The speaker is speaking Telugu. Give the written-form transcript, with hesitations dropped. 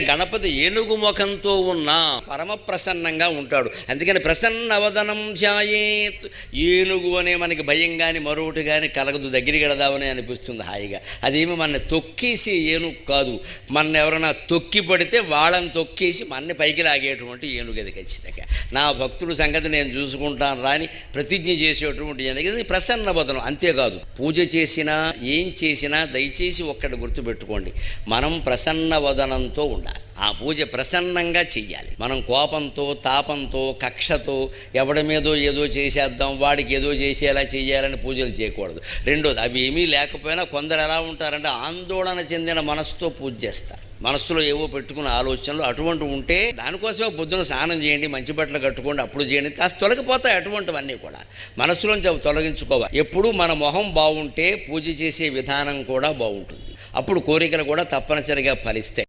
గణపతి ఏనుగు ముఖంతో ఉన్న పరమ ప్రసన్నంగా ఉంటాడు. అందుకని ప్రసన్నవదనం ధ్యాయేత్. ఏనుగు అనే మనకి భయం కానీ మరొకటి కానీ కలగదు, దగ్గరికి వెళదామని అనిపిస్తుంది హాయిగా. అదేమి మన తొక్కేసి ఏనుగు కాదు, మన ఎవరైనా తొక్కి పడితే వాళ్ళని తొక్కేసి మనని పైకి లాగేటువంటి ఏనుగు అది ఖచ్చితంగా. నా భక్తుడు సంగతి నేను చూసుకుంటాను రాని ప్రతిజ్ఞ చేసేటువంటి ఏనుగు. ఇది ప్రసన్నవదనం. అంతేకాదు పూజ చేసినా ఏం చేసినా దయచేసి ఒక్కటి గుర్తుపెట్టుకోండి, మనం ప్రసన్నవదనంతో ఉండాలి. ఆ పూజ ప్రసన్నంగా చెయ్యాలి. మనం కోపంతో తాపంతో కక్షతో ఎవడి మీదో ఏదో చేసేద్దాం, వాడికి ఏదో చేసేలా చెయ్యాలని పూజలు చేయకూడదు. రెండోది, అవి ఏమీ లేకపోయినా కొందరు ఎలా ఉంటారంటే ఆందోళన చెందిన మనసుతో పూజ చేస్తారు. మనస్సులో ఏవో పెట్టుకున్న ఆలోచనలు అటువంటి ఉంటే దానికోసమే పొద్దున స్నానం చేయండి, మంచి బట్టలు కట్టుకోండి, అప్పుడు చేయండి, కాస్త తొలగిపోతాయి అటువంటివన్నీ కూడా. మనస్సులోంచి తొలగించుకోవాలి. ఎప్పుడు మన మొహం బాగుంటే పూజ చేసే విధానం కూడా బాగుంటుంది. అప్పుడు కోరికలు కూడా తప్పనిసరిగా ఫలిస్తాయి.